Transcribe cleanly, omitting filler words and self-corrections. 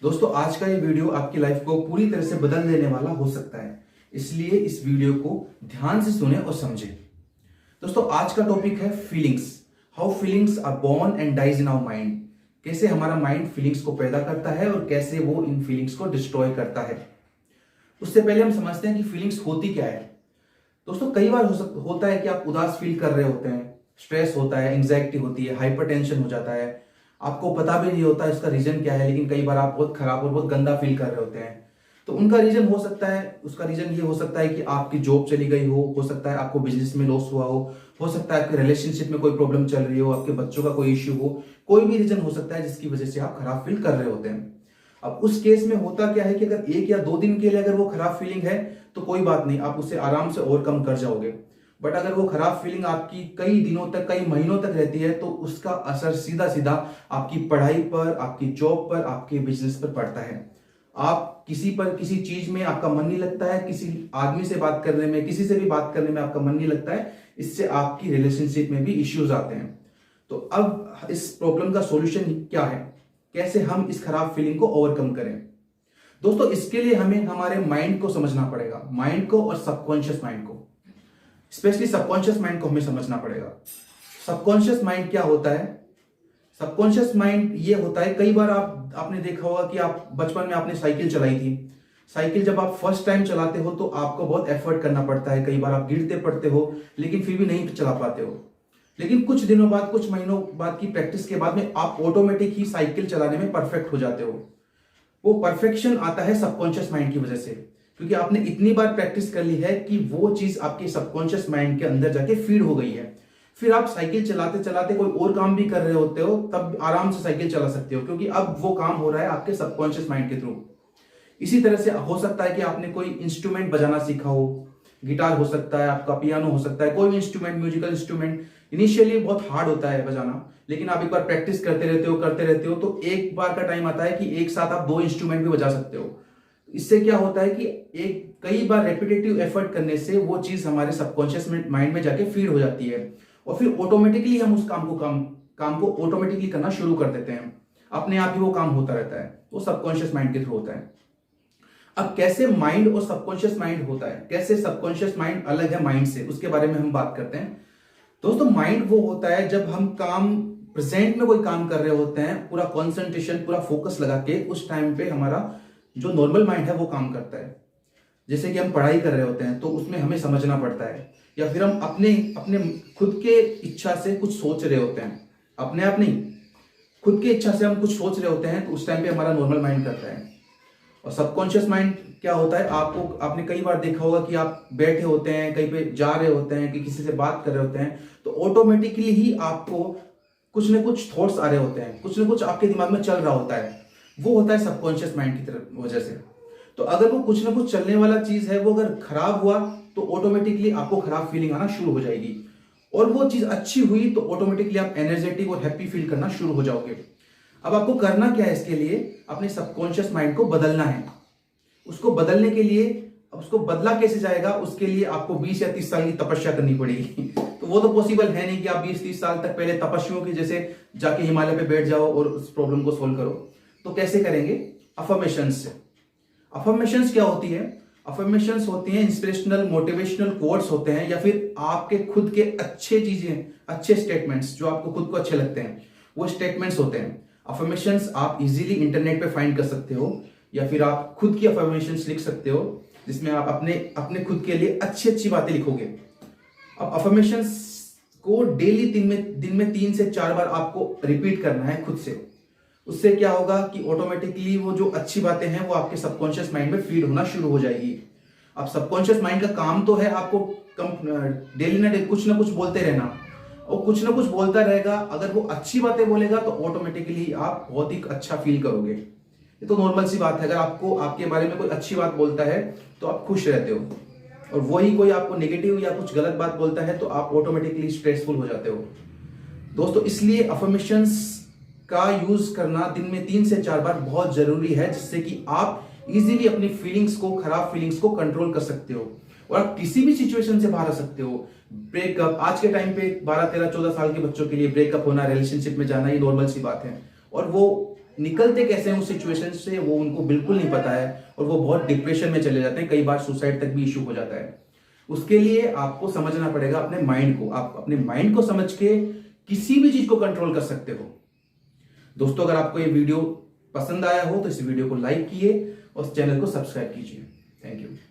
दोस्तों आज का ये वीडियो आपकी लाइफ को पूरी तरह से बदल देने वाला हो सकता है, इसलिए इस वीडियो को ध्यान से सुने और समझें। दोस्तों आज का टॉपिक है feelings. How feelings are born and dies in our mind. कैसे हमारा माइंड फीलिंग्स को पैदा करता है और कैसे वो इन फीलिंग्स को डिस्ट्रॉय करता है। उससे पहले हम समझते हैं कि फीलिंग्स होती क्या है। दोस्तों कई बार होता है कि आप उदास फील कर रहे होते हैं, स्ट्रेस होता है, एंग्जाइटी होती है, हाइपर टेंशन हो जाता है, आपको पता भी नहीं होता इसका रीजन क्या है, लेकिन कई बार आप बहुत खराब और बहुत गंदा फील कर रहे होते हैं। तो उनका रीजन हो सकता है, उसका रीजन ये हो सकता है कि आपकी जॉब चली गई हो सकता है आपको बिजनेस में लॉस हुआ हो सकता है आपके रिलेशनशिप में कोई प्रॉब्लम चल रही हो, आपके बच्चों का कोई इश्यू हो, कोई भी रीजन हो सकता है जिसकी वजह से आप खराब फील कर रहे होते हैं। अब उस केस में होता क्या है कि अगर 1 या 2 दिन के लिए अगर वो खराब फीलिंग है तो कोई बात नहीं, आप उसे आराम से ओवरकम कर जाओगे। बट अगर वो खराब फीलिंग आपकी कई दिनों तक, कई महीनों तक रहती है तो उसका असर सीधा सीधा आपकी पढ़ाई पर, आपकी जॉब पर, आपके बिजनेस पर पड़ता है। आप किसी चीज में आपका मन नहीं लगता है, किसी आदमी से बात करने में, किसी से भी बात करने में आपका मन नहीं लगता है। इससे आपकी रिलेशनशिप में भी इश्यूज आते हैं। तो अब इस प्रॉब्लम का सॉल्यूशन क्या है, कैसे हम इस खराब फीलिंग को ओवरकम करें। दोस्तों इसके लिए हमें हमारे माइंड को समझना पड़ेगा, माइंड को और सबकॉन्शियस माइंड को, स्पेशली सबकॉन्शियस माइंड को हमें समझना पड़ेगा। सबकॉन्शियस माइंड क्या होता है? सबकॉन्शियस माइंड ये होता है, कई बार आपने देखा होगा कि आप बचपन में आपने साइकिल चलाई थी। साइकिल जब आप फर्स्ट टाइम चलाते हो तो आपको बहुत एफर्ट करना पड़ता है, कई बार आप गिरते पड़ते हो लेकिन फिर भी नहीं चला पाते हो। लेकिन कुछ दिनों बाद, कुछ महीनों बाद की प्रैक्टिस के बाद में आप ऑटोमेटिक ही साइकिल चलाने में परफेक्ट हो जाते हो। वो परफेक्शन आता है सबकॉन्शियस माइंड की वजह से, क्योंकि आपने इतनी बार प्रैक्टिस कर ली है कि वो चीज आपके सबकॉन्शियस माइंड के अंदर जाके फीड हो गई है। फिर आप साइकिल चलाते चलाते कोई और काम भी कर रहे होते हो तब आराम से साइकिल चला सकते हो, क्योंकि अब वो काम हो रहा है आपके सबकॉन्शियस माइंड के थ्रू। इसी तरह से हो सकता है कि आपने कोई इंस्ट्रूमेंट बजाना सीखा हो, गिटार हो सकता है, आपका पियानो हो सकता है, कोई भी इंस्ट्रूमेंट, म्यूजिकल इंस्ट्रूमेंट। इनिशियली बहुत हार्ड होता है बजाना, लेकिन आप एक बार प्रैक्टिस करते रहते हो तो एक बार का टाइम आता है कि एक साथ आप 2 इंस्ट्रूमेंट भी बजा सकते हो। इससे क्या होता है कि कई बार रेपिटेटिव एफर्ट करने से वो चीज हमारे सबकॉन्शियस माइंड में जाके फीड हो जाती है और फिर ऑटोमेटिकली हम उस काम को ऑटोमेटिकली करना शुरू कर देते हैं। अपने आप ही वो काम होता रहता है, वो सबकॉन्शियस माइंड के थ्रू होता है। अब कैसे माइंड और सबकॉन्शियस माइंड होता है, कैसे सबकॉन्शियस माइंड अलग है माइंड से, उसके बारे में हम बात करते हैं। दोस्तों माइंड वो होता है जब हम प्रेजेंट में कोई काम कर रहे होते हैं, पूरा कॉन्सेंट्रेशन, पूरा फोकस लगा के, उस टाइम पे हमारा जो नॉर्मल माइंड है वो काम करता है। जैसे कि हम पढ़ाई कर रहे होते हैं तो उसमें हमें समझना पड़ता है, या फिर हम अपने अपने खुद के इच्छा से कुछ सोच रहे होते हैं, अपने आप नहीं, खुद की इच्छा से हम कुछ सोच रहे होते हैं तो उस टाइम पे हमारा नॉर्मल माइंड करता है। और सबकॉन्शियस माइंड क्या होता है, आपने कई बार देखा होगा कि आप बैठे होते हैं, कहीं पे जा रहे होते हैं, कि किसी से बात कर रहे होते हैं तो ऑटोमेटिकली ही आपको कुछ ना कुछ थॉट्स आ रहे होते हैं, कुछ ना कुछ आपके दिमाग में चल रहा होता है। वो होता है सबकॉन्शियस माइंड की तरफ वजह से। तो अगर वो कुछ ना कुछ चलने वाला चीज है वो अगर खराब हुआ तो ऑटोमेटिकली आपको खराब फीलिंग आना शुरू हो जाएगी, और वो चीज अच्छी हुई तो ऑटोमेटिकली आप एनर्जेटिक और हैप्पी फील करना शुरू हो जाओगे। अब आपको करना क्या है, इसके लिए अपने सबकॉन्शियस माइंड को बदलना है। उसको बदलने के लिए, उसको बदला कैसे जाएगा, उसके लिए आपको 20 या 30 साल की तपस्या करनी पड़ेगी। तो वो तो पॉसिबल है नहीं कि आप 20-30 साल तक पहले तपस्वियों की जैसे जाके हिमालय पे बैठ जाओ और उस प्रॉब्लम को सोल्व करो। तो कैसे करेंगे? अफर्मेशंस से। अफर्मेशंस क्या होती है? अफर्मेशंस होती हैं इंस्पिरेशनल, मोटिवेशनल कोट्स होते हैं, या फिर आपके खुद के अच्छे चीजें, अच्छे स्टेटमेंट्स जो आपको खुद को अच्छे लगते हैं, वो स्टेटमेंट्स होते हैं। अफर्मेशंस आप इजीली इंटरनेट पे फाइंड कर सकते हो, या फिर आप खुद की अफर्मेशंस लिख सकते हो जिसमें आप अपने खुद के लिए अच्छी अच्छी बातें लिखोगे। अब अफर्मेशंस को डेली दिन में 3 से 4 बार आपको रिपीट करना है खुद से। उससे क्या होगा कि ऑटोमेटिकली वो जो अच्छी बातें हैं वो आपके सबकॉन्शियस माइंड में फीड होना शुरू हो जाएगी। अब सबकॉन्शियस माइंड का काम तो है आपको डेली ना डेली कुछ ना कुछ बोलते रहना, और कुछ ना कुछ बोलता रहेगा। अगर वो अच्छी बातें बोलेगा तो ऑटोमेटिकली आप बहुत ही अच्छा फील करोगे। ये तो नॉर्मल सी बात है, अगर आपको आपके बारे में कोई अच्छी बात बोलता है तो आप खुश रहते हो, और वही कोई आपको नेगेटिव या कुछ गलत बात बोलता है तो आप ऑटोमेटिकली स्ट्रेसफुल हो जाते हो। दोस्तों इसलिए अफर्मेशंस का यूज करना दिन में 3 से 4 बार बहुत जरूरी है, जिससे कि आप इजीली अपनी फीलिंग्स को, खराब फीलिंग्स को कंट्रोल कर सकते हो और आप किसी भी सिचुएशन से बाहर आ सकते हो। ब्रेकअप, आज के टाइम पे 12, 13, 14 साल के बच्चों के लिए ब्रेकअप होना, रिलेशनशिप में जाना, ये नॉर्मल सी बात है, और वो निकलते कैसे हैं उस सिचुएशन से वो उनको बिल्कुल नहीं पता है, और वो बहुत डिप्रेशन में चले जाते हैं, कई बार सुसाइड तक भी इश्यू हो जाता है। उसके लिए आपको समझना पड़ेगा अपने माइंड को। आप अपने माइंड को समझ के किसी भी चीज को कंट्रोल कर सकते हो। दोस्तों, अगर आपको ये वीडियो पसंद आया हो तो इस वीडियो को लाइक कीजिए और चैनल को सब्सक्राइब कीजिए। Thank you.